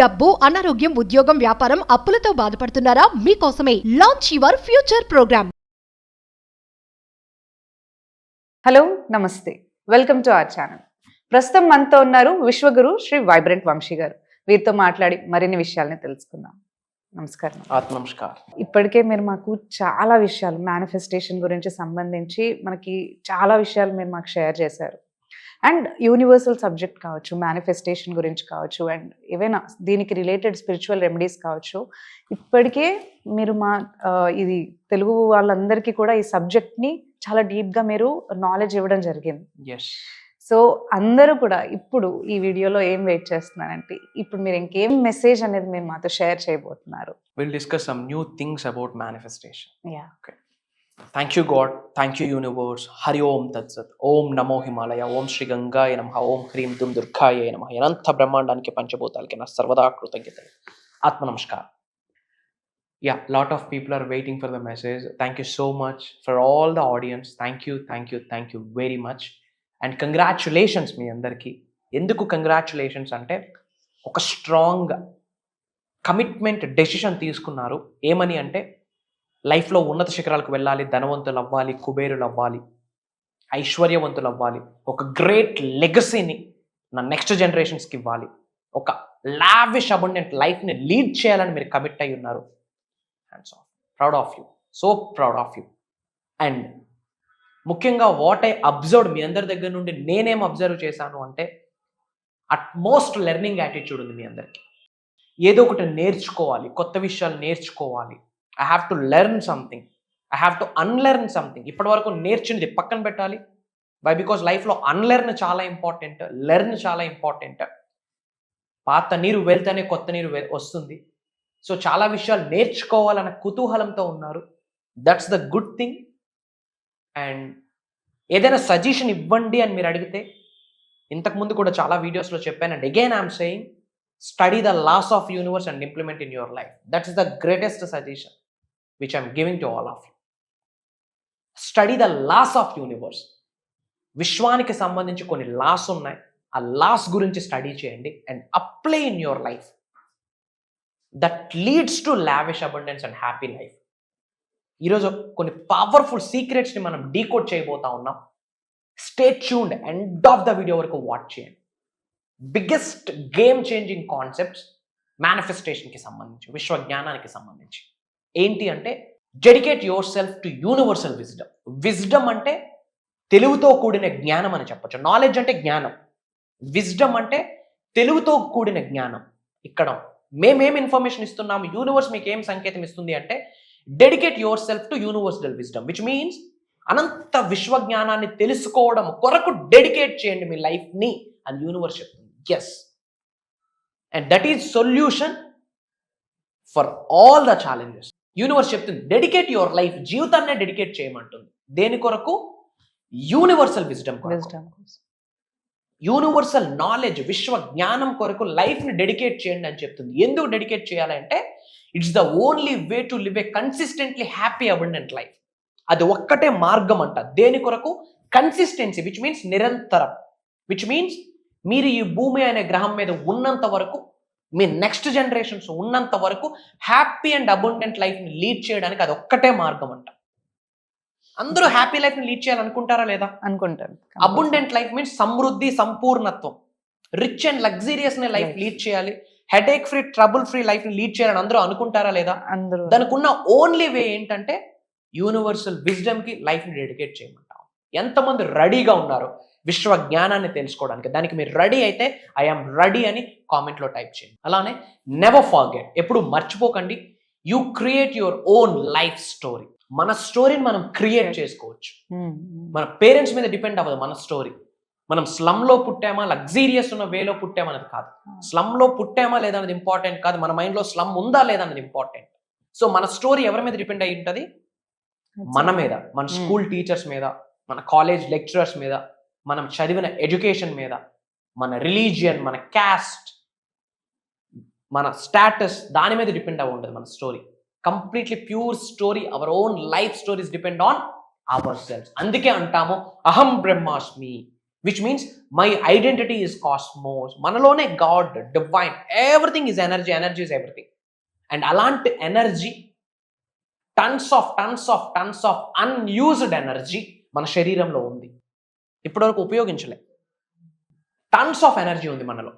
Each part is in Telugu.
డబ్బు, అనారోగ్యం, ఉద్యోగం, వ్యాపారం, అప్పులతో బాధపడుతున్నారా? మీకోసమే launch your future program. Hello నమస్తే, వెల్కమ్ టు అవర్ ఛానల్. ప్రస్తుతం మనతో ఉన్నారు విశ్వగురు శ్రీ వైబ్రెంట్ వంశీ గారు. వీరితో మాట్లాడి మరిన్ని విషయాలని తెలుసుకుందాం. నమస్కారం. నమస్కారం. ఇప్పటికే మీరు మాకు చాలా విషయాలు మేనిఫెస్టేషన్ గురించి సంబంధించి మనకి చాలా విషయాలు మీరు మాకు షేర్ చేశారు. అండ్ యూనివర్సల్ సబ్జెక్ట్ కావచ్చు, మేనిఫెస్టేషన్ గురించి కావచ్చు, అండ్ ఏవైనా దీనికి రిలేటెడ్ స్పిరిచువల్ రెమెడీస్ కావచ్చు. ఇప్పటికే మీరు మా ఇది తెలుగు వాళ్ళందరికీ కూడా ఈ సబ్జెక్ట్ని చాలా డీప్గా మీరు నాలెడ్జ్ ఇవ్వడం జరిగింది. సో అందరూ కూడా ఇప్పుడు ఈ వీడియోలో ఏం వెయిట్ చేస్తున్నారంటే, ఇప్పుడు మీరు ఇంకేం మెసేజ్ అనేది మీరు మాతో షేర్ చేయబోతున్నారు? We'll discuss some new things about manifestation. Yeah. Okay. Thank you God, thank you universe. Hari Om Tat Sat. Om Namo Himalaya. Om Shri Gangaya Namaha. Om Hrim Dum Durgaya Namaha. Ananta Brahmandaniki Panchabotaliki na sarvada kృతజ్ఞతలు. Atma Namaskar. Yeah, lot of people are waiting for the message. Thank you so much for all the audience. Thank you very much. And congratulations మీ అందరికీ. ఎందుకు కంగ్రాచులేషన్స్ అంటే, ఒక స్ట్రాంగ్ కమిట్మెంట్ డెసిషన్ తీసుకున్నారు. ఏమని అంటే, లైఫ్లో ఉన్నత శిఖరాలకు వెళ్ళాలి, ధనవంతులు అవ్వాలి, కుబేరులు అవ్వాలి, ఐశ్వర్యవంతులు అవ్వాలి, ఒక గ్రేట్ లెగసీని నా నెక్స్ట్ జనరేషన్స్కి ఇవ్వాలి, ఒక లావిష్ అబండెంట్ లైఫ్ని లీడ్ చేయాలని మీరు కమిట్ అయి ఉన్నారు. Hands of, proud of you, so proud of you. And ముఖ్యంగా వాట్ ఐ అబ్జర్వ్, మీ అందరి దగ్గర నుండి నేనేం అబ్జర్వ్ చేశాను అంటే, అట్మోస్ట్ లెర్నింగ్ యాటిట్యూడ్ ఉంది మీ అందరికీ. ఏదో ఒకటి నేర్చుకోవాలి, కొత్త విషయాలు నేర్చుకోవాలి. I have to learn something, I have to unlearn something. ఇప్పటి వరకు నేర్చింది పక్కన పెట్టాలి. వై? బికాజ్ లైఫ్లో అన్లెర్న్ చాలా ఇంపార్టెంట్, లెర్న్ చాలా ఇంపార్టెంట్. పాత నీరు వెళ్తేనే కొత్త నీరు వస్తుంది. సో చాలా విషయాలు నేర్చుకోవాలన్న కుతూహలంతో ఉన్నారు. That's the good thing. And ఏదైనా సజెషన్ ఇవ్వండి అని మీరు అడిగితే, ఇంతకుముందు కూడా చాలా వీడియోస్లో చెప్పాను. And again I'm saying, study the laws of universe and implement in your life. That is the greatest suggestion which I'm giving to all of you. Study the laws of universe. విశ్వానికి సంబంధించి కొన్ని లాస్ ఉన్నాయి, ఆ లాస్ గురించి స్టడీ చేయండి and apply in your life. That leads to lavish abundance and happy life. ఈరోజు కొన్ని పవర్ఫుల్ సీక్రెట్స్ని మనం డీకోడ్ చేయబోతా ఉన్నాం. Stay tuned, end of the video వరకు వాచ్ చేయండి. బిగ్గెస్ట్ గేమ్ చేంజింగ్ కాన్సెప్ట్స్ మేనిఫెస్టేషన్కి సంబంధించి, విశ్వ జ్ఞానానికి సంబంధించి. ఏంటి అంటే, dedicate yourself to universal wisdom. Wisdom అంటే తెలుగుతో కూడిన జ్ఞానం అని చెప్పొచ్చు. నాలెడ్జ్ అంటే జ్ఞానం, విజ్డమ్ అంటే తెలుగుతో కూడిన జ్ఞానం. ఇక్కడ మేమేం ఇన్ఫర్మేషన్ ఇస్తున్నాము, యూనివర్స్ మీకు ఏం సంకేతం ఇస్తుంది అంటే, dedicate yourself to universal wisdom, which means అనంత విశ్వజ్ఞానాన్ని తెలుసుకోవడం కొరకు డెడికేట్ చేయండి మీ లైఫ్ని అని యూనివర్స్ చెప్తుంది. Yes, and that is solution for all the challenges. Universe చెప్తుంది, డెడికేట్ యువర్ లైఫ్, జీవితాన్నే డెడికేట్ చేయమంటుంది. దేని కొరకు? యూనివర్సల్ విజ్డమ్ కొరకు, యూనివర్సల్ నాలెడ్జ్, విశ్వ జ్ఞానం కొరకు లైఫ్ని డెడికేట్ చేయండి అని చెప్తుంది. ఎందుకు డెడికేట్ చేయాలంటే, it's the only way to live A consistently happy abundant life. అది ఒక్కటే మార్గం అంట. దేని కొరకు? కన్సిస్టెన్సీ, విచ్ మీన్స్ నిరంతరం, విచ్ మీన్స్ మీరు ఈ భూమి అనే గ్రహం మీద ఉన్నంత వరకు, మీ నెక్స్ట్ జనరేషన్స్ ఉన్నంత వరకు హ్యాపీ అండ్ అబండెంట్ లైఫ్ని లీడ్ చేయడానికి అది ఒక్కటే మార్గం అంట. అందరూ హ్యాపీ లైఫ్ని లీడ్ చేయాలనుకుంటారా లేదా? అనుకుంటారు. అబండెంట్ లైఫ్ మీన్స్ సమృద్ధి, సంపూర్ణత్వం, రిచ్ అండ్ లగ్జరియస్ నే లైఫ్ లీడ్ చేయాలి, headache free, trouble free life ని లీడ్ చేయాలని అందరూ అనుకుంటారా లేదా? అందరూ. దానికి ఉన్న ఓన్లీ వే ఏంటంటే, యూనివర్సల్ విజ్డమ్ కి లైఫ్ ని డెడికేట్ చేయమంటాం. ఎంతమంది రెడీగా ఉన్నారు విశ్వ జ్ఞానాన్ని తెలుసుకోవడానికి? దానికి మీరు రెడీ అయితే ఐఎమ్ రెడీ అని కామెంట్ లో టైప్ చేయండి. అలానే నెవర్ ఫర్గెట్, ఎప్పుడు మర్చిపోకండి, you create your own life story. మన స్టోరీని మనం క్రియేట్ చేసుకోవచ్చు. మన పేరెంట్స్ మీద డిపెండ్ అవ్వదు మన స్టోరీ. మనం స్లమ్లో పుట్టామా, లగ్జీరియస్ ఉన్న వేలో పుట్టామా అనేది కాదు. స్లమ్లో పుట్టామా లేదా అనేది ఇంపార్టెంట్ కాదు, మన మైండ్లో స్లమ్ ఉందా లేదా అనేది ఇంపార్టెంట్. సో మన స్టోరీ ఎవరి మీద డిపెండ్ అయి ఉంటుంది? మన మీద, మన స్కూల్ టీచర్స్ మీద, మన కాలేజ్ లెక్చరర్స్ మీద, మనం చదివిన ఎడ్యుకేషన్ మీద, మన రిలీజియన్, మన క్యాస్ట్, మన స్టాటస్, దాని మీద డిపెండ్ అవ్వ ఉంటుంది మన story. Completely pure story, our own life stories depend on our self. అందుకే అంటాము, అహం బ్రహ్మాస్మి, which means my identity is cosmos. మనలోనే God, divine, everything is energy, energy is everything. And అలాంటి energy, tons of unused energy మన శరీరంలో ఉంది, ఇప్పటివరకు ఉపయోగించలే. టన్స్ ఆఫ్ ఎనర్జీ ఉంది మనలో.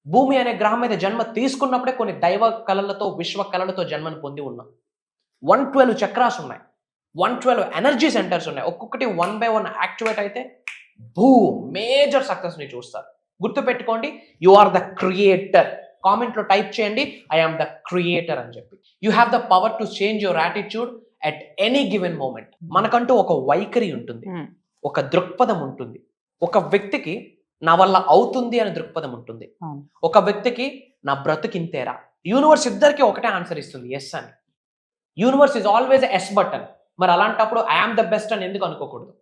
భూమి అనే గ్రహం మీద జన్మ తీసుకున్నప్పుడే కొన్ని దైవ కళలతో, విశ్వ కళలతో జన్మను పొంది ఉన్నాం. 112 చక్రాస్ ఉన్నాయి, 112 ఎనర్జీ సెంటర్స్ ఉన్నాయి. ఒక్కొక్కటి 1 by 1 యాక్టివేట్ అయితే మేజర్ సక్సెస్ ని చూస్తారు. గుర్తుపెట్టుకోండి, యు ఆర్ ద క్రియేటర్. కామెంట్లో టైప్ చేయండి, ఐ ఆమ్ ద క్రియేటర్ అని చెప్పి. You have the power to change your attitude at any given moment. మనకంటూ ఒక వైఖరి ఉంటుంది, ఒక దృక్పథం ఉంటుంది. ఒక వ్యక్తికి నా వల్ల అవుతుంది అనే దృక్పథం ఉంటుంది, ఒక వ్యక్తికి నా బ్రతుకింతేరా. యూనివర్స్ ఇద్దరికి ఒకటే ఆన్సర్ ఇస్తుంది, ఎస్ అని. Universe is always yes button. మరి అలాంటప్పుడు ఐ ఆమ్ ద బెస్ట్ అని ఎందుకు అనుకోకూడదు?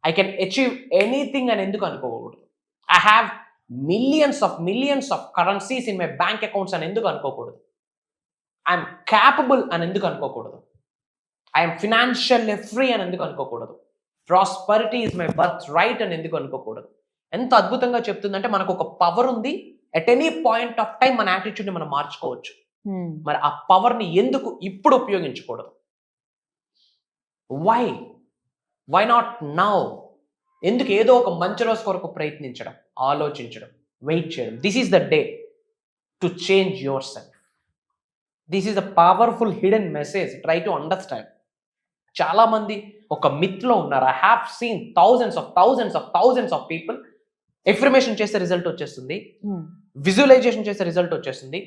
ఐ కెన్ అచీవ్ ఎనీథింగ్ అని ఎందుకు అనుకోకూడదు? I have millions of currencies in my bank accounts అని ఎందుకు అనుకోకూడదు? ఐఎమ్ క్యాపబుల్ అని ఎందుకు అనుకోకూడదు? ఐఎమ్ ఫినాన్షియల్లీ ఫ్రీ అని ఎందుకు అనుకోకూడదు? Prosperity is my birth right అని ఎందుకు అనుకోకూడదు? ఎంత అద్భుతంగా చెప్తుందంటే మనకు ఒక పవర్ ఉంది. At any point of time మన యాటిట్యూడ్ని మనం మార్చుకోవచ్చు. మరి ఆ పవర్ని ఎందుకు ఇప్పుడు ఉపయోగించకూడదు? Why not now? ఎందుకు ఏదో ఒక మంచి రోజు కొరకు ప్రయత్నించడం, ఆలోచించడం, వెయిట్ చేయడం? This is the day to change your self. This is the powerful hidden message. Try to understand. చాలా మంది ఒక మిత్లో ఉన్నారు. I have seen thousands of people affirmation చేస్తే రిజల్ట్ వచ్చేస్తుంది, విజువలైజేషన్ చేస్తే రిజల్ట్ వచ్చేస్తుంది,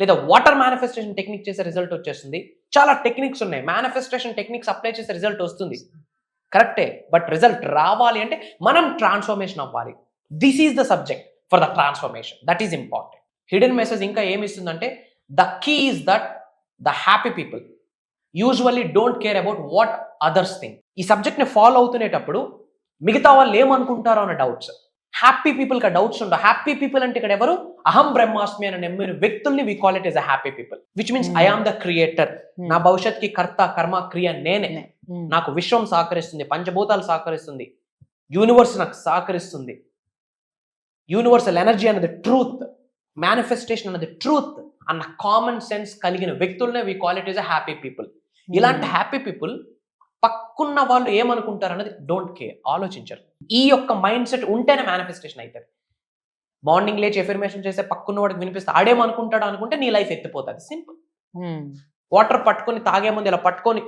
లేదా వాటర్ మేనిఫెస్టేషన్ టెక్నిక్ చేసే రిజల్ట్ వచ్చేస్తుంది. చాలా టెక్నిక్స్ ఉన్నాయి, మేనిఫెస్టేషన్ టెక్నిక్స్ అప్లై చేసే రిజల్ట్ వస్తుంది, కరెక్టే. బట్ రిజల్ట్ రావాలి అంటే మనం ట్రాన్స్ఫర్మేషన్ అవ్వాలి. This is the subject for the transformation. That is important. Hidden message ఇంకా ఏమి ఇస్తుందంటే, the key is that the happy people usually don't care about what others think. ఈ సబ్జెక్ట్ని ఫాలో అవుతునేటప్పుడు మిగతా వాళ్ళు ఏమనుకుంటారో అనే డౌట్స్. హ్యాపీ పీపుల్కి డౌట్స్ ఉండవు. హ్యాపీ పీపుల్ అంటే ఇక్కడ ఎవరు? అహం బ్రహ్మాస్మి అని నమ్మిన వ్యక్తుల్ని we call it as a happy people, which means I am the creator. నా భవిష్యత్కి కర్త, కర్మ, క్రియ నేనే. నాకు విశ్వం సహకరిస్తుంది, పంచభూతాలు సహకరిస్తుంది, యూనివర్స్ నాకు సహకరిస్తుంది. యూనివర్సల్ ఎనర్జీ అన్నది ట్రూత్, మేనిఫెస్టేషన్ అన్నది ట్రూత్ అన్న కామన్ సెన్స్ కలిగిన వ్యక్తులనే we call it as a happy people. ఇలాంటి హ్యాపీ పీపుల్ పక్కున్న వాళ్ళు ఏమనుకుంటారు అన్నది డోంట్ కేర్, ఆలోచించరు. ఈ యొక్క మైండ్ సెట్ ఉంటేనే మేనిఫెస్టేషన్ అవుతుంది. మార్నింగ్ లేచి ఎఫర్మేషన్ చేస్తే పక్కున్న వాడికి వినిపిస్తే ఆడేమనుకుంటాడు అనుకుంటే నీ లైఫ్ ఎత్తిపోతుంది. సింపుల్. వాటర్ పట్టుకొని తాగే ముందు ఇలా పట్టుకొని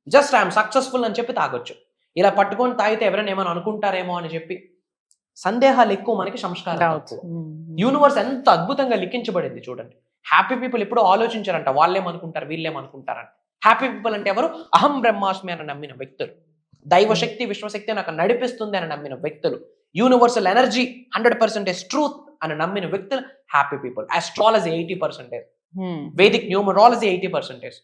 జస్ట్ ఐఎమ్ సక్సెస్ఫుల్ అని చెప్పి తాగొచ్చు. ఇలా పట్టుకొని తాగితే ఎవరైనా ఏమైనా అనుకుంటారేమో అని చెప్పి సందేహాలు ఎక్కువ, మనకి సంస్కారం. యూనివర్స్ ఎంత అద్భుతంగా లిఖించబడింది చూడండి. హ్యాపీ పీపుల్ ఎప్పుడూ ఆలోచించారంట వాళ్ళేమనుకుంటారు, వీళ్ళేమనుకుంటారంట. హ్యాపీ పీపుల్ అంటే ఎవరు? అహం బ్రహ్మాస్మి అని నమ్మిన వ్యక్తులు, దైవశక్తి, విశ్వశక్తి నాకు నడిపిస్తుంది అని నమ్మిన వ్యక్తులు, యూనివర్సల్ ఎనర్జీ 100% ట్రూత్ అని నమ్మిన వ్యక్తులు happy people. Astrology 80%, Vedic numerology 80%,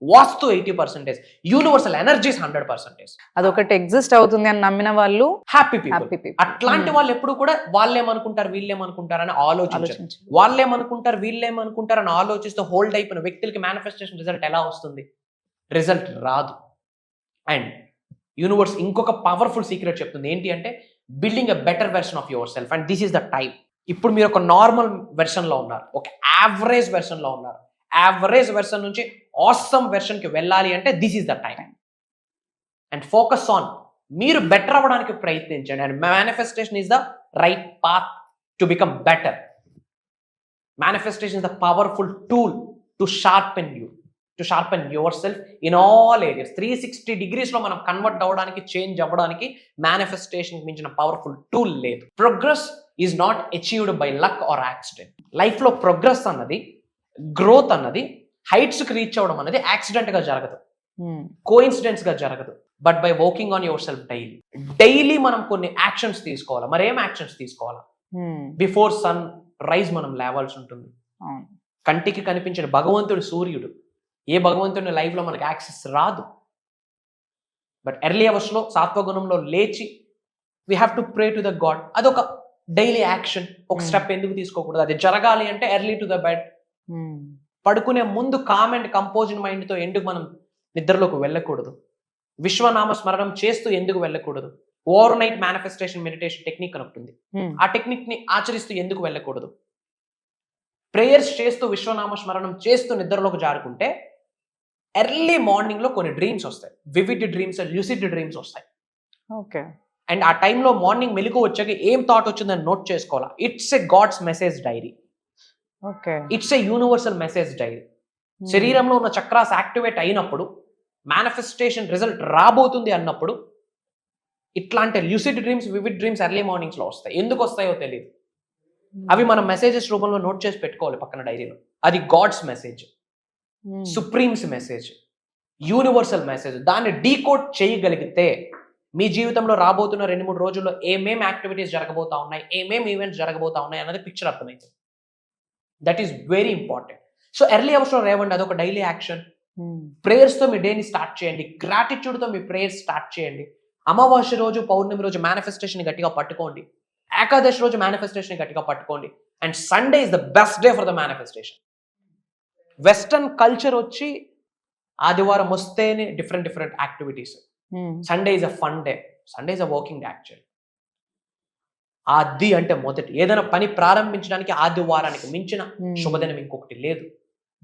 వాస్తు 80%, యూనివర్సల్ ఎనర్జీస్ 100%. అదొకటి ఎగ్జిస్ట్ అవుతుంది అని నమ్మిన వాళ్ళు హ్యాపీ పీపుల్. అట్లాంటి వాళ్ళు ఎప్పుడు కూడా వాళ్ళేమనుకుంటారు, వీళ్ళేమనుకుంటారు అని ఆలోచించారు. వాళ్ళేమనుకుంటారు, వీళ్ళేమనుకుంటారు అని ఆలోచిస్తూ హోల్డ్ అయిపోయిన వ్యక్తులకి మేనిఫెస్టేషన్ రిజల్ట్ ఎలా వస్తుంది? రిజల్ట్ రాదు. అండ్ యూనివర్స్ ఇంకొక పవర్ఫుల్ సీక్రెట్ చెప్తుంది. ఏంటి అంటే, building a better version of your self. And this is the time. ఇప్పుడు మీరు ఒక నార్మల్ వెర్షన్లో ఉన్నారు, ఒక యావరేజ్ వెర్షన్లో ఉన్నారు. యావరేజ్ వెర్షన్ నుంచి ఆసమ్ వెర్షన్కి వెళ్ళాలి అంటే this is the time. And focus on మీరు బెటర్ అవ్వడానికి ప్రయత్నించండి. And manifestation is the right path to become better. Manifestation is the powerful tool to sharpen you, to sharpen yourself in all areas. 360 degreesలో మనం కన్వర్ట్ అవ్వడానికి, చేంజ్ అవ్వడానికి మేనిఫెస్టేషన్ మించిన పవర్ఫుల్ టూల్ లేదు. Progress is not achieved by luck or accident. లైఫ్లో ప్రోగ్రెస్ అన్నది, గ్రోత్ అన్నది, హైట్స్కి రీచ్ అవ్వడం అనేది యాక్సిడెంట్గా జరగదు, కోఇన్సిడెంట్స్గా జరగదు. But by working on your self daily మనం కొన్ని యాక్షన్స్ తీసుకోవాలి. మరి ఏం యాక్షన్స్ తీసుకోవాలా? బిఫోర్ సన్ రైజ్ మనం లేవాల్సి ఉంటుంది. కంటికి కనిపించిన భగవంతుడు సూర్యుడు. ఏ భగవంతుడి లైఫ్లో మనకి యాక్సెస్ రాదు. బట్ ఎర్లీ అవర్స్లో సాత్వగుణంలో లేచి we have to pray to the God. అదొక డైలీ యాక్షన్. ఒక స్టెప్ ఎందుకు తీసుకోకూడదు? అది జరగాలి అంటే ఎర్లీ టు ద బెడ్. పడుకునే ముందు కామ్ అండ్ కంపోజ్డ్ మైండ్తో ఎందుకు మనం నిద్రలోకి వెళ్ళకూడదు? విశ్వనామ స్మరణం చేస్తూ ఎందుకు వెళ్ళకూడదు? Over night manifestation meditation technique అని ఒకటి ఉంది. Hmm. ఆ టెక్నిక్ ని ఆచరిస్తూ ఎందుకు వెళ్ళకూడదు? ప్రేయర్స్ చేస్తూ విశ్వనామ స్మరణం చేస్తూ నిద్రలోకి జారుకుంటే ఎర్లీ మార్నింగ్ లో కొన్ని డ్రీమ్స్ వస్తాయి. వివిడ్ డ్రీమ్స్, ల్యూసిడ్ డ్రీమ్స్ వస్తాయి. ఓకే. అండ్ ఆ టైంలో మార్నింగ్ మెలకు వచ్చాక ఏం థాట్ వచ్చిందని నోట్ చేసుకోవాలా. It's a God's message diary. Okay. It's a universal message diary. శరీరంలో ఉన్న చక్రాస్ యాక్టివేట్ అయినప్పుడు, మేనిఫెస్టేషన్ రిజల్ట్ రాబోతుంది అన్నప్పుడు ఇట్లాంటి lucid dreams, vivid dreams early mornings లో వస్తాయి. ఎందుకు వస్తాయో తెలియదు. అవి మనం మెసేజెస్ రూపంలో నోట్ చేసి పెట్టుకోవాలి పక్కన డైరీలో. అది God's message, supreme's message, universal message. దాన్ని డీకోడ్ చేయగలిగితే మీ జీవితంలో రాబోతున్న 2-3 రోజుల్లో ఏమేం యాక్టివిటీస్ జరగబోతా ఉన్నాయి, ఏమేం ఈవెంట్స్ జరగబోతా ఉన్నాయి అన్నది పిక్చర్ అర్థమవుతుంది. That is very important. So early అవర్స్లో రేవండి, అదొక డైలీ యాక్షన్. ప్రేయర్స్తో మీ డేని స్టార్ట్ చేయండి. గ్రాటిట్యూడ్తో మీ ప్రేయర్స్ స్టార్ట్ చేయండి. అమావాస్య రోజు, పౌర్ణమి రోజు మేనిఫెస్టేషన్ గట్టిగా పట్టుకోండి. ఏకాదశి రోజు మేనిఫెస్టేషన్ గట్టిగా పట్టుకోండి. And Sunday is the best day for the manifestation. Western culture వచ్చి ఆదివారం వస్తేనే different activities. Sunday is a fun day, Sunday is a working day actually. ఆది అంటే మొదటి ఏదైనా పని ప్రారంభించడానికి ఆదివారానికి మించిన శుభదినం ఇంకొకటి లేదు.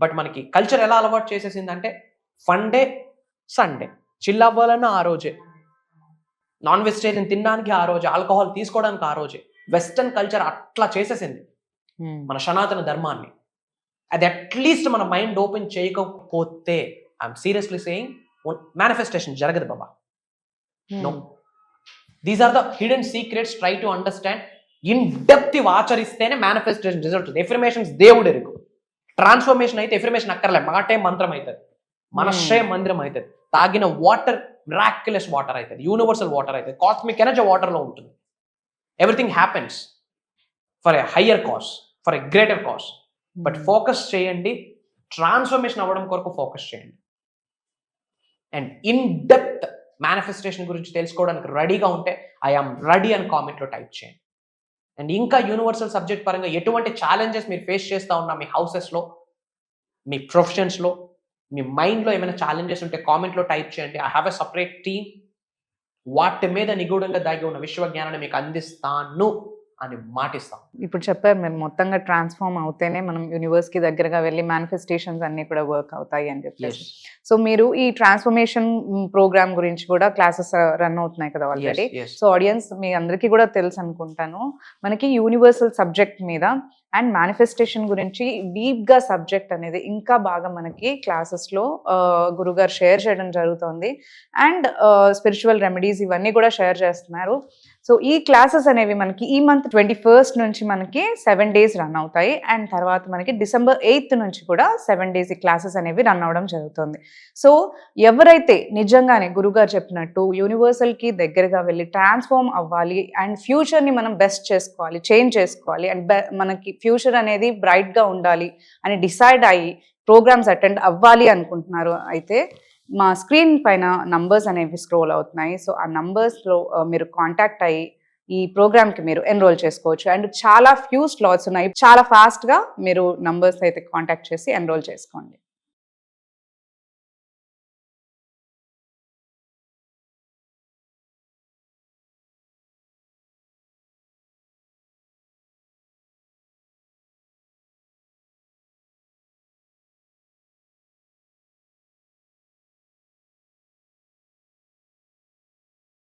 బట్ మనకి కల్చర్ ఎలా అలవాటు చేసేసిందంటే ఫన్ డే, సండే, చిల్ అవ్వాలన్నా ఆ రోజే, నాన్ వెజిటేరియన్ తినడానికి ఆ రోజే, ఆల్కహాల్ తీసుకోవడానికి ఆ రోజే. వెస్టర్న్ కల్చర్ అట్లా చేసేసింది మన సనాతన ధర్మాన్ని. అది అట్లీస్ట్ మన మైండ్ ఓపెన్ చేయకపోతే ఐఎమ్ సీరియస్లీ సేయింగ్ మేనిఫెస్టేషన్ జరగదు బాబా. No, these are the hidden secrets. Try to understand. In depth ఇవి ఆచరిస్తేనే మేనిఫెస్టేషన్ రిజల్ట్ ఉంది. ఎఫర్మేషన్స్ దేవుడు ఎరుగు. ట్రాన్స్ఫర్మేషన్ అయితే ఎఫర్మేషన్ అక్కర్లే, మాటే మంత్రం అవుతుంది, మనశ్రే మందిరం అవుతుంది, తాగిన వాటర్ మిరాక్యులస్ వాటర్ అవుతుంది, యూనివర్సల్ వాటర్ అవుతుంది, కాస్మిక్ ఎనర్జీ వాటర్లో ఉంటుంది. Everything happens for a higher cause, for a greater cause. But focus చేయండి, ట్రాన్స్ఫర్మేషన్ అవ్వడం కొరకు ఫోకస్ చేయండి. అండ్ ఇన్ డెప్త్ మేనిఫెస్టేషన్ గురించి తెలుసుకోవడానికి రెడీగా ఉంటే ఐఆమ్ రెడీ అని కామెంట్లో టైప్ చేయండి. అండ్ ఇంకా యూనివర్సల్ సబ్జెక్ట్ పరంగా ఎటువంటి ఛాలెంజెస్ మీరు ఫేస్ చేస్తూ ఉన్నా మీ హౌసెస్లో, మీ ప్రొఫెషన్స్లో, మీ మైండ్లో ఏమైనా ఛాలెంజెస్ ఉంటే కామెంట్లో టైప్ చేయండి. I have a separate team. వాటి మీద నిగూఢంగా దాగి ఉన్న విశ్వజ్ఞానాన్ని మీకు అందిస్తాను అని మాటిస్తాం. ఇప్పుడు చెప్పారు మీరు మొత్తంగా ట్రాన్స్ఫార్మ్ అవుతేనే మనం యూనివర్స్కి దగ్గరగా వెళ్ళి మేనిఫెస్టేషన్స్ అన్ని కూడా వర్క్ అవుతాయి అని చెప్పేసి. సో మీరు ఈ ట్రాన్స్ఫర్మేషన్ ప్రోగ్రామ్ గురించి కూడా క్లాసెస్ రన్ అవుతున్నాయి కదా ఆల్రెడీ. సో ఆడియన్స్ మీ అందరికీ కూడా తెలుసు అనుకుంటాను, మనకి యూనివర్సల్ సబ్జెక్ట్ మీద అండ్ మేనిఫెస్టేషన్ గురించి డీప్గా సబ్జెక్ట్ అనేది ఇంకా బాగా మనకి క్లాసెస్లో గురుగారు షేర్ చేయడం జరుగుతుంది. అండ్ స్పిరిచువల్ రెమెడీస్ ఇవన్నీ కూడా షేర్ చేస్తున్నారు. సో ఈ క్లాసెస్ అనేవి మనకి ఈ మంత్ 21st నుంచి మనకి 7 days రన్ అవుతాయి. అండ్ తర్వాత మనకి December 8th నుంచి కూడా 7 days ఈ క్లాసెస్ అనేవి రన్ అవ్వడం జరుగుతుంది. సో ఎవరైతే నిజంగానే గురుగారు చెప్పినట్టు యూనివర్సల్కి దగ్గరగా వెళ్ళి ట్రాన్స్ఫార్మ్ అవ్వాలి అండ్ ఫ్యూచర్ని మనం బెస్ట్ చేసుకోవాలి, చేంజ్ చేసుకోవాలి, అండ్ మనకి ఫ్యూచర్ అనేది బ్రైట్గా ఉండాలి అని డిసైడ్ అయ్యి ప్రోగ్రామ్స్ అటెండ్ అవ్వాలి అనుకుంటున్నారు అయితే మా స్క్రీన్ పైన నంబర్స్ అనేవి స్క్రోల్ అవుతున్నాయి. సో ఆ నంబర్స్లో మీరు కాంటాక్ట్ అయ్యి ఈ ప్రోగ్రామ్కి మీరు ఎన్రోల్ చేసుకోవచ్చు. అండ్ చాలా ఫ్యూ స్లాట్స్ ఉన్నాయి, చాలా ఫాస్ట్గా మీరు నంబర్స్ అయితే కాంటాక్ట్ చేసి ఎన్రోల్ చేసుకోండి.